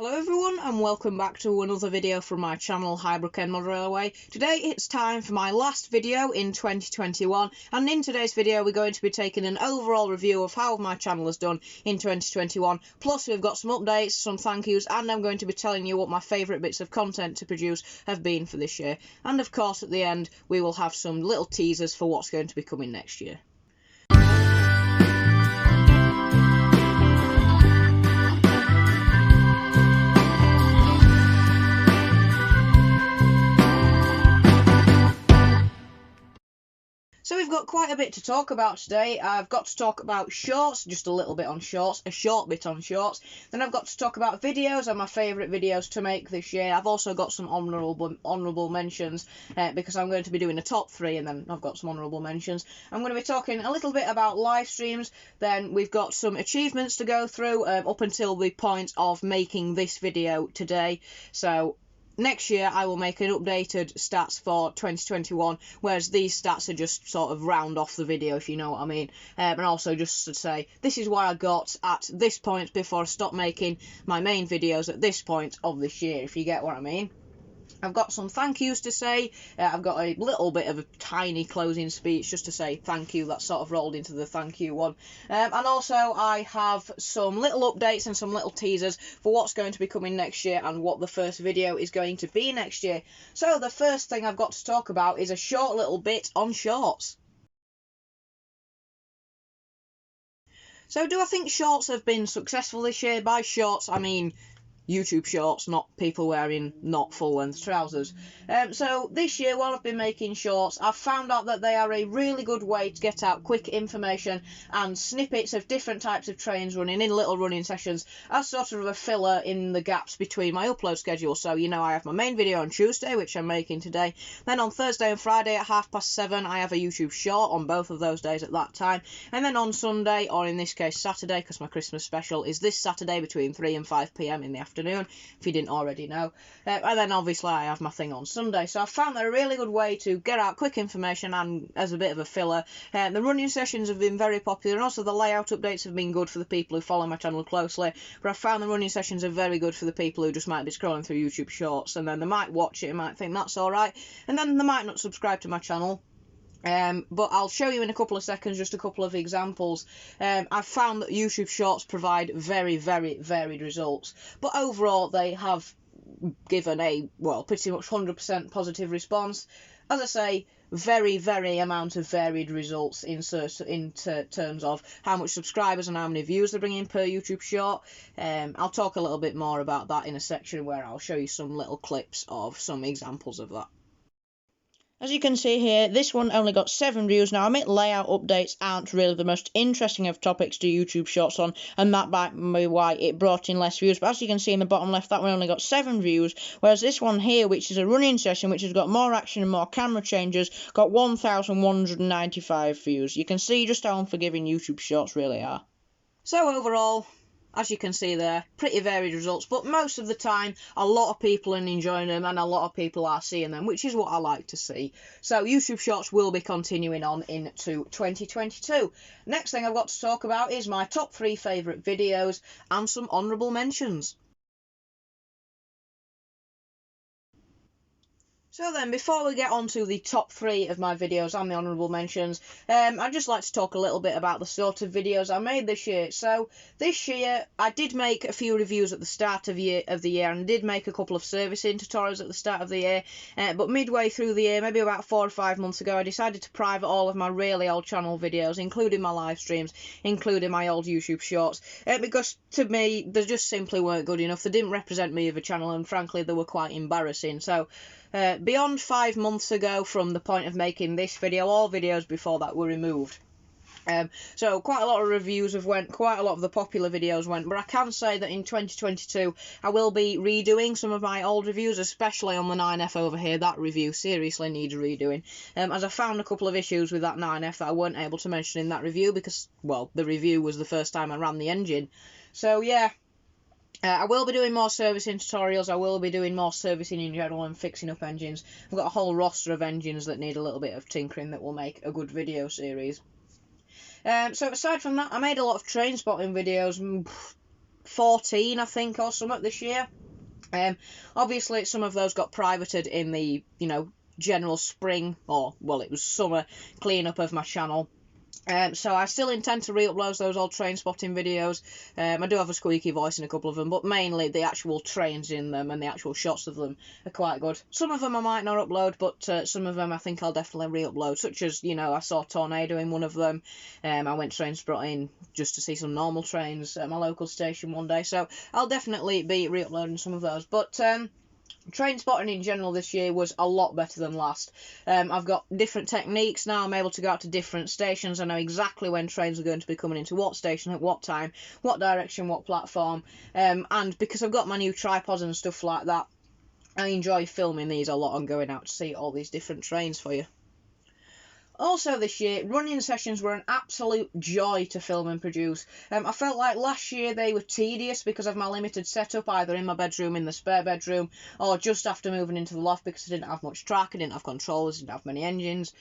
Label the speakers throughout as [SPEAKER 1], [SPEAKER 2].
[SPEAKER 1] Hello everyone and welcome back to another video from my channel HEMR Railway. Today it's time for my last video in 2021, and in today's video we're going to be taking an overall review of how my channel has done in 2021, plus we've got some updates, some thank yous, and I'm going to be telling you what my favourite bits of content to produce have been for this year. And of course at the end we will have some little teasers for what's going to be coming next year. So we've got quite a bit to talk about today. I've got to talk about shorts, just a little bit on shorts, a short bit on shorts. Then I've got to talk about videos and my favourite videos to make this year. I've also got some honourable mentions because I'm going to be doing a top 3, and then I've got some honourable mentions. I'm going to be talking a little bit about live streams. Then we've got some achievements to go through up until the point of making this video today. So next year I will make an updated stats for 2021, whereas these stats are just sort of round off the video, if you know what I mean. And also just to say, this is why I got at this point before I stopped making my main videos at this point of this year, if you get what I mean. I've got some thank yous to say. I've got a little bit of a tiny closing speech just to say thank you. That sort of rolled into the thank you one. And also I have some little updates and some little teasers for what's going to be coming next year and what the first video is going to be next year. So the first thing I've got to talk about is a short little bit on shorts. So do I think shorts have been successful this year? By shorts I mean YouTube shorts, not people wearing not full-length trousers. So this year, while I've been making shorts, I've found out that they are a really good way to get out quick information and snippets of different types of trains running in little running sessions as sort of a filler in the gaps between my upload schedule. So, you know, I have my main video on Tuesday, which I'm making today. Then on Thursday and Friday at 7:30, I have a YouTube short on both of those days at that time. And then on Sunday, or in this case Saturday, because my Christmas special is this Saturday between 3 and 5 PM in the afternoon, if you didn't already know. And then obviously I have my thing on Sunday. So I found that a really good way to get out quick information and as a bit of a filler. The running sessions have been very popular, and also the layout updates have been good for the people who follow my channel closely. But I found the running sessions are very good for the people who just might be scrolling through YouTube shorts, and then they might watch it and might think that's alright, and then they might not subscribe to my channel. But I'll show you in a couple of seconds just a couple of examples. I've found that YouTube Shorts provide very, very varied results, but overall they have given a, well, pretty much 100% positive response. As I say, very amount of varied results in terms of how much subscribers and how many views they're bringing per YouTube short. I'll talk a little bit more about that in a section where I'll show you some little clips of some examples of that. As you can see here, this one only got 7 views. Now, I admit layout updates aren't really the most interesting of topics to YouTube Shorts on, and that might be why it brought in less views. But as you can see in the bottom left, that one only got 7 views, whereas this one here, which is a running session, which has got more action and more camera changes, got 1,195 views. You can see just how unforgiving YouTube Shorts really are. So overall, as you can see there, pretty varied results, but most of the time a lot of people are enjoying them and a lot of people are seeing them, which is what I like to see. So YouTube Shorts will be continuing on into 2022. Next thing I've got to talk about is my top 3 favourite videos and some honourable mentions. So then, before we get on to the top 3 of my videos and the honourable mentions, I'd just like to talk a little bit about the sort of videos I made this year. So this year, I did make a few reviews at the start of the year, and I did make a couple of servicing tutorials at the start of the year. But midway through the year, maybe about 4 or 5 months ago, I decided to private all of my really old channel videos, including my live streams, including my old YouTube shorts, because to me, they just simply weren't good enough. They didn't represent me as a channel, and frankly, they were quite embarrassing. So beyond 5 months ago from the point of making this video, all videos before that were removed. So quite a lot of reviews have went, quite a lot of the popular videos went, but I can say that in 2022 I will be redoing some of my old reviews, especially on the 9F over here. That review seriously needs redoing, as I found a couple of issues with that 9F that I weren't able to mention in that review because, well, the review was the first time I ran the engine. So yeah, I will be doing more servicing tutorials. I will be doing more servicing in general and fixing up engines. I've got a whole roster of engines that need a little bit of tinkering that will make a good video series. So aside from that, I made a lot of train spotting videos. 14, I think, or something this year. Obviously, some of those got privated in the, general spring, or, well, it was summer clean-up of my channel. So I still intend to re-upload those old train spotting videos. I do have a squeaky voice in a couple of them, but mainly the actual trains in them and the actual shots of them are quite good. Some of them I might not upload, but some of them I think I'll definitely re-upload, such as, I saw Tornado in one of them. I went train spotting just to see some normal trains at my local station one day, so I'll definitely be re-uploading some of those. But train spotting in general this year was a lot better than last. I've got different techniques now. I'm able to go out to different stations. I know exactly when trains are going to be coming into what station at what time, what direction, what platform. And because I've got my new tripods and stuff like that, I enjoy filming these a lot and going out to see all these different trains for you. Also this year, running sessions were an absolute joy to film and produce. I felt like last year they were tedious because of my limited setup, either in my bedroom, in the spare bedroom, or just after moving into the loft because I didn't have much track, I didn't have controllers, didn't have many engines,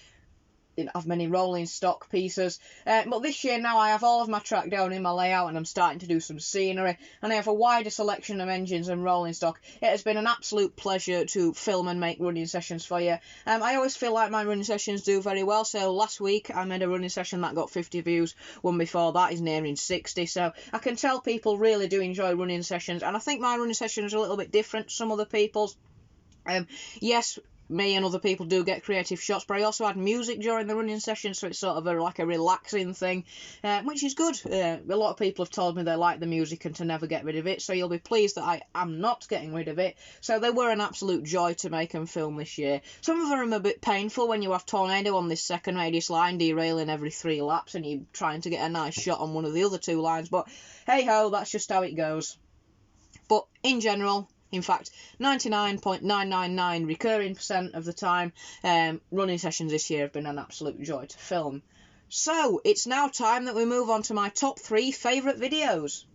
[SPEAKER 1] didn't have many rolling stock pieces. But this year now I have all of my track down in my layout and I'm starting to do some scenery, and I have a wider selection of engines and rolling stock. It has been an absolute pleasure to film and make running sessions for you. I always feel like my running sessions do very well, so last week I made a running session that got 50 views, one before that is nearing 60, so I can tell people really do enjoy running sessions, and I think my running sessions are a little bit different to some other people's. Yes, me and other people do get creative shots, but I also had music during the running session, so it's sort of like a relaxing thing, which is good. A lot of people have told me they like the music and to never get rid of it, so you'll be pleased that I am not getting rid of it. So they were an absolute joy to make and film this year. Some of them are a bit painful when you have Tornado on this second radius line derailing every 3 laps and you're trying to get a nice shot on one of the other 2 lines, but hey ho, that's just how it goes. But in general, in fact, 99.999 recurring % of the time, running sessions this year have been an absolute joy to film. So, it's now time that we move on to my top 3 favourite videos.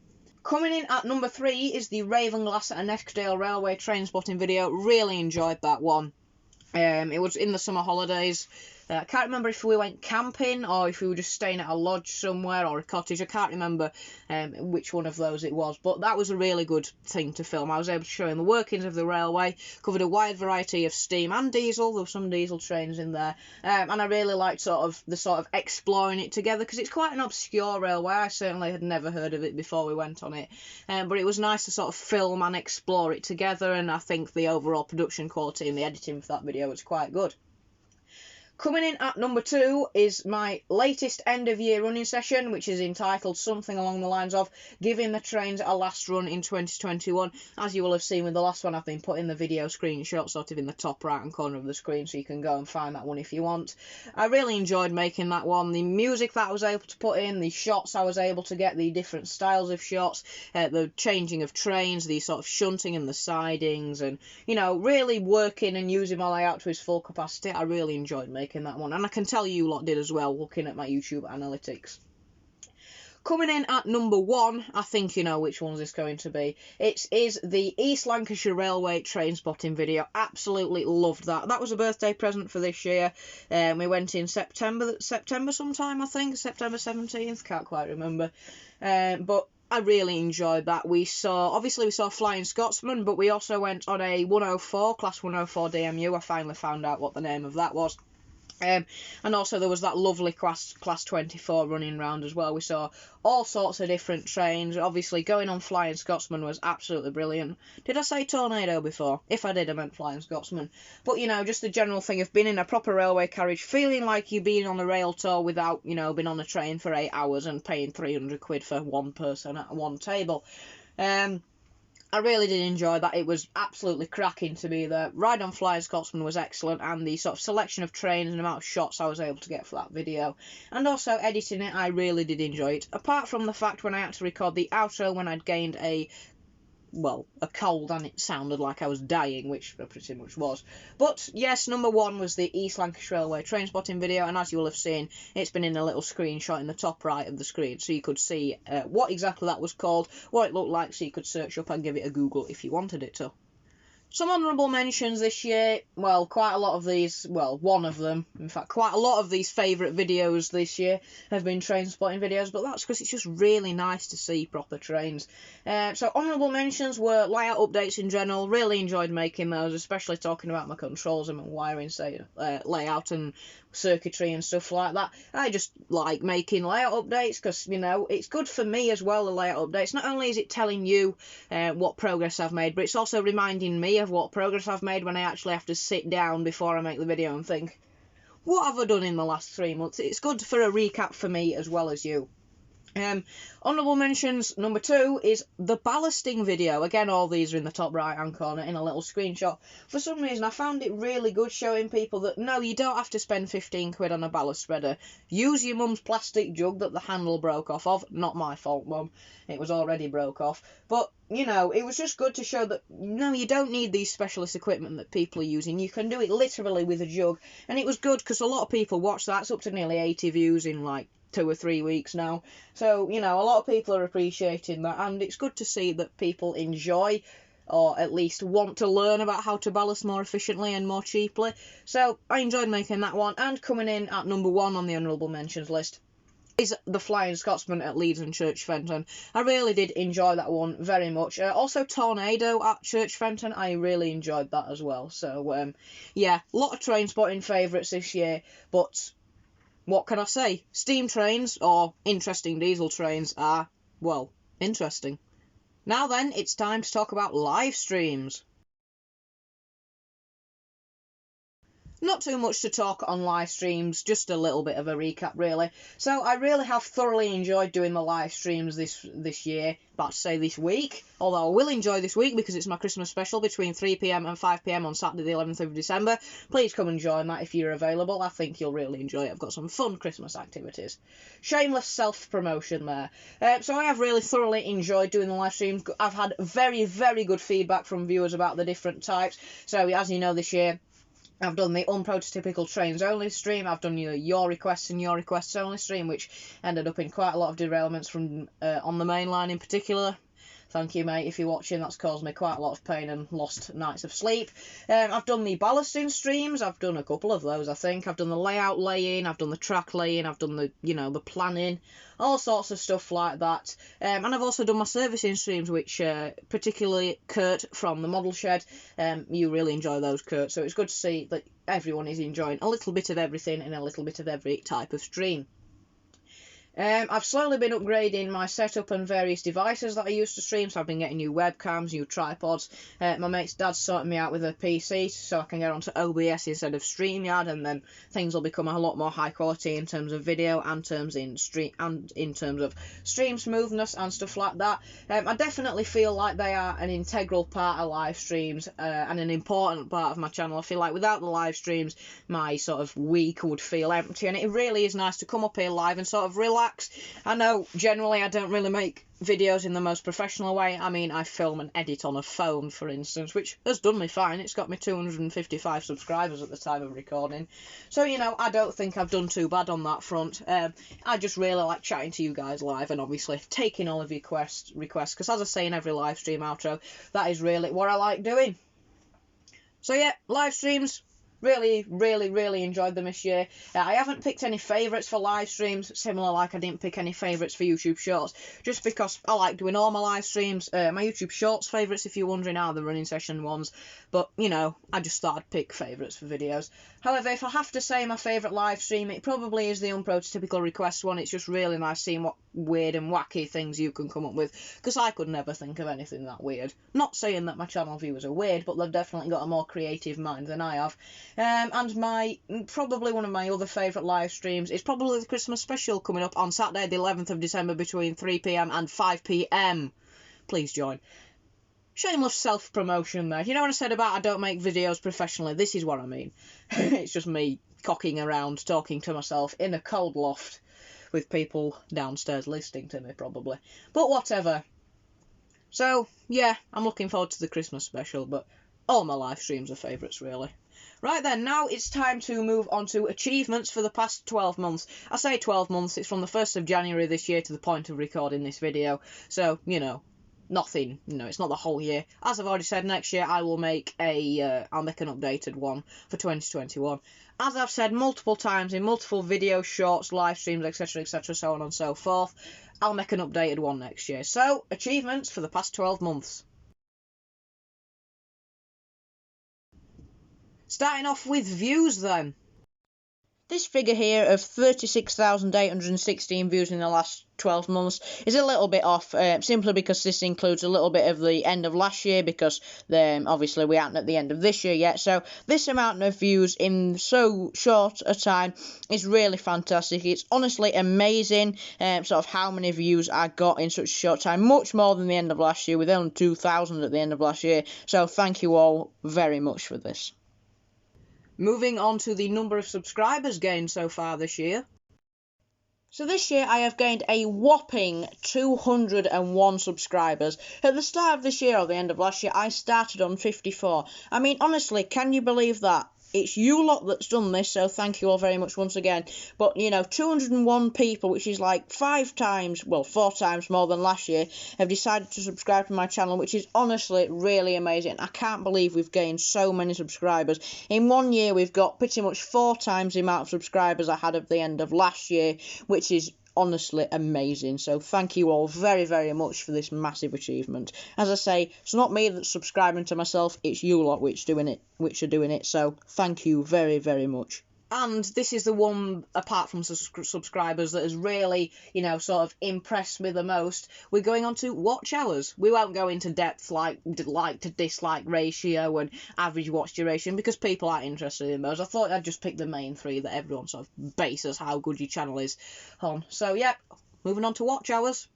[SPEAKER 1] Coming in at number 3 is the Ravenglass and Eskdale Railway train spotting video. Really enjoyed that one. It was in the summer holidays. I can't remember if we went camping or if we were just staying at a lodge somewhere or a cottage. I can't remember which one of those it was, but that was a really good thing to film. I was able to show him the workings of the railway, covered a wide variety of steam and diesel. There were some diesel trains in there, and I really liked sort of exploring it together because it's quite an obscure railway. I certainly had never heard of it before we went on it, but it was nice to sort of film and explore it together, and I think the overall production quality and the editing for that video was quite good. Coming in at number 2 is my latest end-of-year running session, which is entitled something along the lines of Giving the Trains a Last Run in 2021. As you will have seen with the last one, I've been putting the video screenshot sort of in the top right-hand corner of the screen, so you can go and find that one if you want. I really enjoyed making that one. The music that I was able to put in, the shots I was able to get, the different styles of shots, the changing of trains, the sort of shunting and the sidings, and, really working and using my layout to its full capacity. I really enjoyed making that one, and I can tell you lot did as well, looking at my YouTube analytics. Coming in at number 1, I think you know which one's this going to be. It is the East Lancashire Railway train spotting video. Absolutely loved that. That was a birthday present for this year. We went in September sometime, I think, September 17th, can't quite remember. But I really enjoyed that. We saw Flying Scotsman, but we also went on a 104, Class 104 DMU. I finally found out what the name of that was. And also there was that lovely class 24 running round as well. We saw all sorts of different trains. Obviously going on Flying Scotsman was absolutely brilliant. Did I say Tornado before? If I did, I meant Flying Scotsman. But just the general thing of being in a proper railway carriage, feeling like you've been on a rail tour without being on a train for 8 hours and paying 300 quid for one person at one table. I really did enjoy that. It was absolutely cracking to be there. Ride on Flying Scotsman was excellent, and the sort of selection of trains and amount of shots I was able to get for that video. And also editing it, I really did enjoy it. Apart from the fact when I had to record the outro when I'd gained a cold and it sounded like I was dying, which I pretty much was. But yes, number 1 was the East Lancashire Railway train spotting video, and as you will have seen, it's been in a little screenshot in the top right of the screen, so you could see what exactly that was called, what it looked like, so you could search up and give it a Google if you wanted it to. Some honourable mentions this year, well, quite a lot of these, well, one of them, in fact, quite a lot of these favourite videos this year have been train spotting videos, but that's because it's just really nice to see proper trains. So honourable mentions were layout updates in general, really enjoyed making those, especially talking about my controls and my wiring, say, layout and circuitry and stuff like that. I just like making layout updates because, you know, it's good for me as well, the layout updates. Not only is it telling you what progress I've made, but it's also reminding me of what progress I've made when I actually have to sit down before I make the video and think, what have I done in the last 3 months? It's good for a recap for me as well as you. Honourable mentions number 2 is the ballasting video. Again, all these are in the top right hand corner in a little screenshot. For some reason, I found it really good showing people that no, you don't have to spend 15 quid on a ballast spreader. Use your mum's plastic jug that the handle broke off of. Not my fault, mum. It was already broke off. But, you know, it was just good to show that, no, you don't need these specialist equipment that people are using. You can do it literally with a jug. And it was good because a lot of people watched that. It's up to nearly 80 views in, like, 2 or 3 weeks now. So, you know, a lot of people are appreciating that, and it's good to see that people enjoy, or at least want to learn about how to ballast more efficiently and more cheaply. So I enjoyed making that one. And coming in at number 1 on the honourable mentions list is the Flying Scotsman at Leeds and Church Fenton. I really did enjoy that one very much. Also Tornado at Church Fenton, I really enjoyed that as well. So yeah, a lot of train spotting favourites this year, but what can I say? Steam trains, or interesting diesel trains, are, well, interesting. Now then, it's time to talk about live streams. Not too much to talk on live streams, just a little bit of a recap really. So I really have thoroughly enjoyed doing the live streams this year, about to say this week, although I will enjoy this week because it's my Christmas special between 3 PM and 5 PM on Saturday the 11th of December. Please come and join that if you're available. I think you'll really enjoy it. I've got some fun Christmas activities. Shameless self-promotion there. So I have really thoroughly enjoyed doing the live streams. I've had very, very good feedback from viewers about the different types. So as you know, this year I've done the unprototypical trains only stream. I've done your requests and your requests only stream, which ended up in quite a lot of derailments from on the main line in particular. Thank you, mate, if you're watching. That's caused me quite a lot of pain and lost nights of sleep. I've done the ballasting streams. I've done a couple of those, I think. I've done the layout laying. I've done the track laying. I've done the, you know, the planning. All sorts of stuff like that. And I've also done my servicing streams, which particularly Kurt from the Model Shed. You really enjoy those, Kurt. So it's good to see that everyone is enjoying a little bit of everything and a little bit of every type of stream. I've slowly been upgrading my setup and various devices that I use to stream, so I've been getting new webcams, new tripods. My mate's dad's sorting me out with a PC so I can get onto OBS instead of StreamYard, and then things will become a lot more high quality in terms of video and in terms of stream smoothness and stuff like that. I definitely feel like they are an integral part of live streams and an important part of my channel. I feel like without the live streams, my sort of week would feel empty, and it really is nice to come up here live and sort of relax. I know generally I don't really make videos in the most professional way. I mean, I film and edit on a phone, for instance, which has done me fine. It's got me 255 subscribers at the time of recording. So, you know, I don't think I've done too bad on that front. I just really like chatting to you guys live and obviously taking all of your requests, because as I say in every live stream outro, that is really what I like doing. So yeah, live streams. Really enjoyed them this year. I haven't picked any favourites for live streams, similar like I didn't pick any favourites for YouTube Shorts, just because I like doing all my live streams. My YouTube Shorts favourites, if you're wondering, are the running session ones, but, you know, I just thought I'd pick favourites for videos. However, if I have to say my favourite live stream, it probably is the unprototypical request one. It's just really nice seeing what weird and wacky things you can come up with, because I could never think of anything that weird. Not saying that my channel viewers are weird, but they've definitely got a more creative mind than I have. And probably one of my other favourite live streams is probably the Christmas special coming up on Saturday the 11th of December between 3 PM and 5 PM. Please join. Shameless self-promotion there. You know what I said about I don't make videos professionally? This is what I mean. It's just me cocking around, talking to myself in a cold loft with people downstairs listening to me, probably. But whatever. So, yeah, I'm looking forward to the Christmas special, but all my live streams are favourites, really. Right then, now it's time to move on to achievements for the past 12 months. I say 12 months, it's from the 1st of January this year to the point of recording this video. So, you know, nothing, it's not the whole year. As I've already said, next year I'll make an updated one for 2021. As I've said multiple times in multiple videos, shorts, live streams, etc., so on and so forth, I'll make an updated one next year. So, achievements for the past 12 months. Starting off with views then. This figure here of 36,816 views in the last 12 months is a little bit off, simply because this includes a little bit of the end of last year, because obviously we aren't at the end of this year yet. So this amount of views in so short a time is really fantastic. It's honestly amazing, sort of how many views I got in such a short time, much more than the end of last year, with only 2,000 at the end of last year. So thank you all very much for this. Moving on to the number of subscribers gained so far this year. So this year I have gained a whopping 201 subscribers. At the start of this year or the end of last year, I started on 54. I mean, honestly, can you believe that? It's you lot that's done this, so thank you all very much once again. But, 201 people, which is like 4 times more than last year, have decided to subscribe to my channel, which is honestly really amazing. I can't believe we've gained so many subscribers. In 1 year, we've got pretty much 4 times the amount of subscribers I had at the end of last year, which is honestly amazing. So thank you all very, very much for this massive achievement. As I say, it's not me that's subscribing to myself, it's you lot which are doing it. So thank you very, very much. And this is the one, apart from subscribers, that has really, sort of impressed me the most. We're going on to watch hours. We won't go into depth like to dislike ratio and average watch duration, because people aren't interested in those. I thought I'd just pick the main 3 that everyone sort of bases how good your channel is on. So, yeah, moving on to watch hours.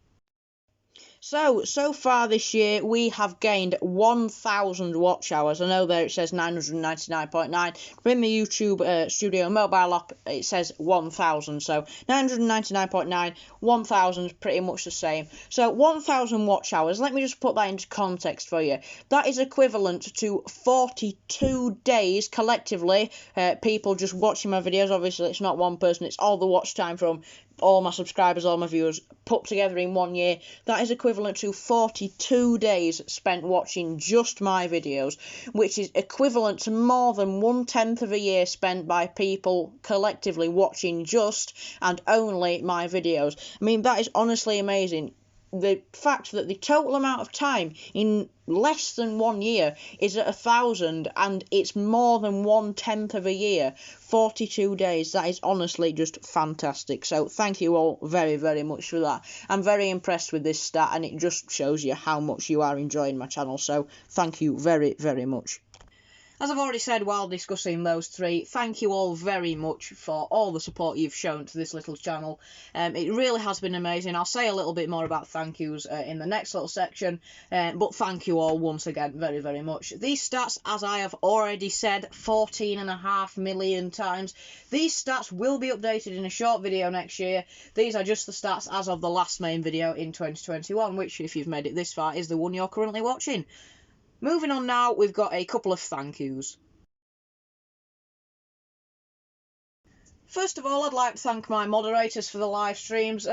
[SPEAKER 1] So far this year, we have gained 1,000 watch hours. I know there it says 999.9, but in the YouTube Studio mobile app, it says 1,000. So 999.9, 1,000, pretty much the same. So 1,000 watch hours, let me just put that into context for you. That is equivalent to 42 days collectively, people just watching my videos. Obviously, it's not one person, it's all the watch time from all my subscribers, all my viewers, put together in 1 year. That is equivalent to 42 days spent watching just my videos, which is equivalent to more than 1/10 of a year spent by people collectively watching just and only my videos. I mean, that is honestly amazing. The fact that the total amount of time in less than 1 year is at 1,000, and it's more than 1/10 of a year, 42 days, that is honestly just fantastic. So thank you all very, very much for that. I'm very impressed with this stat, and it just shows you how much you are enjoying my channel. So thank you very, very much. As I've already said while discussing those 3, thank you all very much for all the support you've shown to this little channel. It really has been amazing. I'll say a little bit more about thank yous in the next little section, but thank you all once again very, very much. These stats, as I have already said 14.5 million times, these stats will be updated in a short video next year. These are just the stats as of the last main video in 2021, which, if you've made it this far, is the one you're currently watching. Moving on now, we've got a couple of thank yous. First of all, I'd like to thank my moderators for the live streams.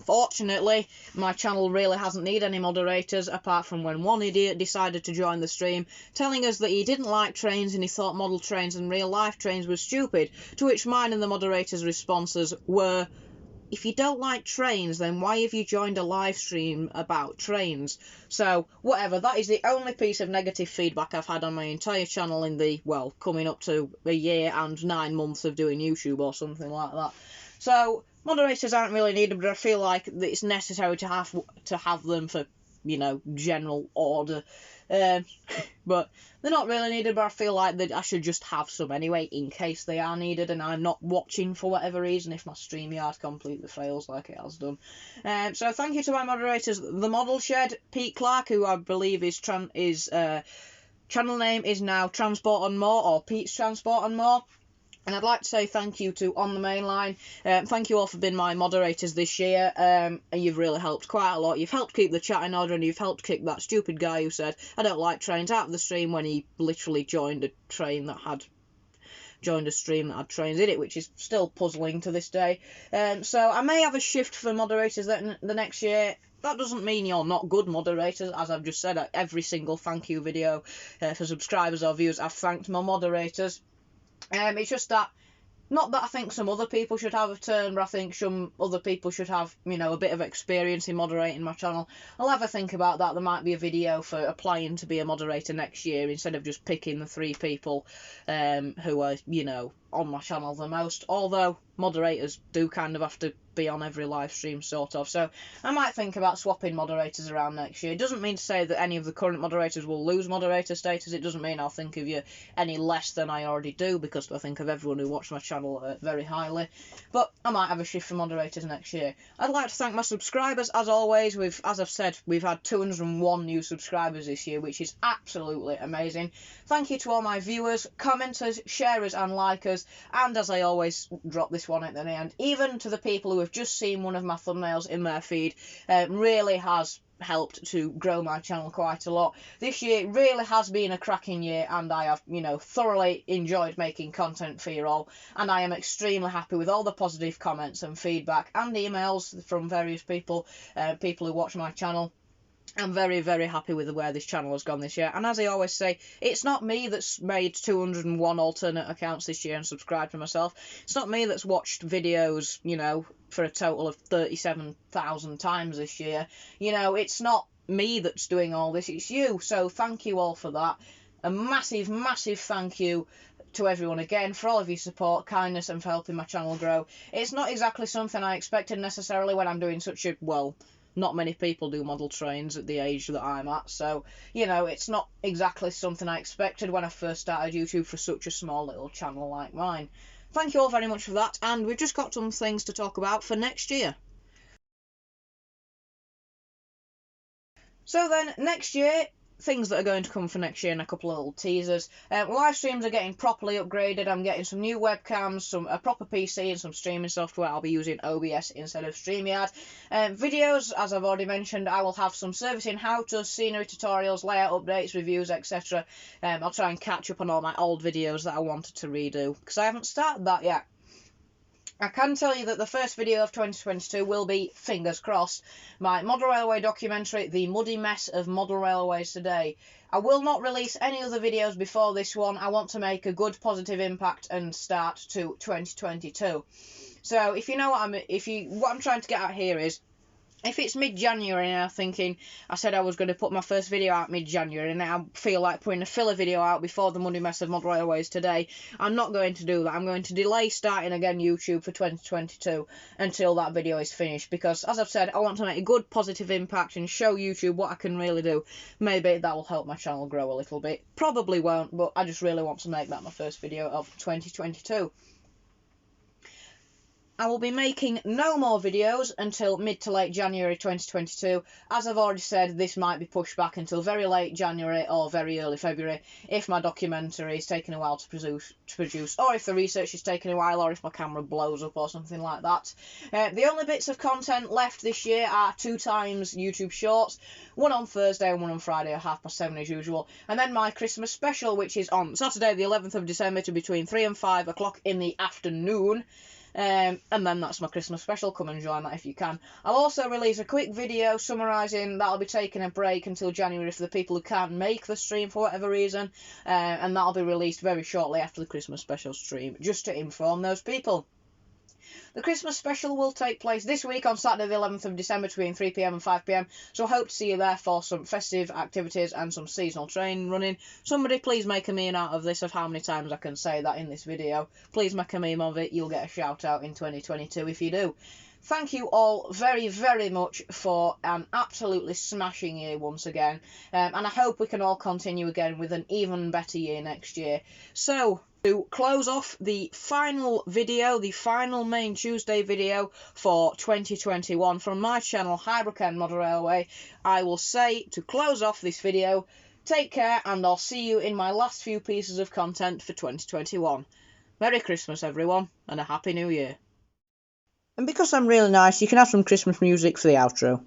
[SPEAKER 1] Fortunately, my channel really hasn't needed any moderators, apart from when one idiot decided to join the stream, telling us that he didn't like trains and he thought model trains and real life trains were stupid, to which mine and the moderator's responses were, if you don't like trains, then why have you joined a live stream about trains? So, whatever, that is the only piece of negative feedback I've had on my entire channel in the, coming up to a year and 9 months of doing YouTube or something like that. So, moderators aren't really needed, but I feel like it's necessary to have them for, general order. But they're not really needed, but I feel like that I should just have some anyway, in case they are needed and I'm not watching for whatever reason, if my StreamYard completely fails like it has done. So thank you to my moderators, The Model Shed, Pete Clark, who I believe his channel name is now Transport and More, or Pete's Transport and More. And I'd like to say thank you to On the Mainline. Thank you all for being my moderators this year. And you've really helped quite a lot. You've helped keep the chat in order, and you've helped kick that stupid guy who said, I don't like trains, out of the stream, when he literally joined a stream that had trains in it, which is still puzzling to this day. So I may have a shift for moderators the next year. that doesn't mean you're not good moderators. As I've just said, at every single thank you video for subscribers or viewers, I've thanked my moderators. It's just that, not that I think some other people should have a turn, but I think some other people should have, a bit of experience in moderating my channel. I'll have a think about that. There might be a video for applying to be a moderator next year, instead of just picking the 3 people who are, on my channel the most. Although moderators do kind of have to be on every live stream, sort of. So I might think about swapping moderators around next year. It doesn't mean to say that any of the current moderators will lose moderator status. It doesn't mean I'll think of you any less than I already do, because I think of everyone who watched my channel very highly. But I might have a shift for moderators next year. I'd like to thank my subscribers, as always. As I've said, we've had 201 new subscribers this year, which is absolutely amazing. Thank you to all my viewers, commenters, sharers and likers, and as I always drop this one at the end, even to the people who have just seen one of my thumbnails in their feed, really has helped to grow my channel quite a lot. This year really has been a cracking year, and I have, thoroughly enjoyed making content for you all, and I am extremely happy with all the positive comments and feedback and emails from various people who watch my channel. I'm very, very happy with where this channel has gone this year. And as I always say, it's not me that's made 201 alternate accounts this year and subscribed to myself. It's not me that's watched videos, for a total of 37,000 times this year. It's not me that's doing all this, it's you. So thank you all for that. A massive, massive thank you to everyone again for all of your support, kindness, and for helping my channel grow. It's not exactly something I expected necessarily when I'm doing such a, not many people do model trains at the age that I'm at, so, it's not exactly something I expected when I first started YouTube for such a small little channel like mine. Thank you all very much for that, and we've just got some things to talk about for next year. So then, next year, things that are going to come for next year, and a couple of little teasers. Live streams are getting properly upgraded. I'm getting some new webcams, a proper PC, and some streaming software. I'll be using OBS instead of StreamYard. Videos, as I've already mentioned, I will have some servicing, how-to, scenery tutorials, layout updates, reviews, etc. I'll try and catch up on all my old videos that I wanted to redo, because I haven't started that yet. I can tell you that the first video of 2022 will be, fingers crossed, my model railway documentary, The Muddy Mess of Model Railways Today. I will not release any other videos before this one. I want to make a good positive impact and start to 2022. So if you know what what I'm trying to get at here is, if it's mid-January and I'm thinking, I said I was going to put my first video out mid-January, and I feel like putting a filler video out before the Muddy Mess of Model Railways Today, I'm not going to do that. I'm going to delay starting again YouTube for 2022 until that video is finished, because, as I've said, I want to make a good positive impact and show YouTube what I can really do. Maybe that will help my channel grow a little bit. Probably won't, but I just really want to make that my first video of 2022. I will be making no more videos until mid to late January 2022. As I've already said, this might be pushed back until very late January or very early February if my documentary is taking a while to produce, or if the research is taking a while, or if my camera blows up or something like that. The only bits of content left this year are 2 times YouTube Shorts, one on Thursday and one on Friday at 7:30 as usual, and then my Christmas special, which is on Saturday the 11th of December to between 3 and 5 o'clock in the afternoon. And then that's my Christmas special. Come and join that if you can. I'll also release a quick video summarising that I'll be taking a break until January for the people who can't make the stream for whatever reason, and that'll be released very shortly after the Christmas special stream, just to inform those people. The Christmas special will take place this week on Saturday the 11th of December between 3 PM and 5 PM, so I hope to see you there for some festive activities and some seasonal train running. Somebody please make a meme out of this, of how many times I can say that in this video. Please make a meme of it, you'll get a shout out in 2022 if you do. Thank you all very, very much for an absolutely smashing year once again, and I hope we can all continue again with an even better year next year. So, to close off the final video, the final main Tuesday video for 2021 from my channel, Hybrid Model Railway, I will say, to close off this video, take care, and I'll see you in my last few pieces of content for 2021. Merry Christmas, everyone, and a Happy New Year. And because I'm really nice, you can have some Christmas music for the outro.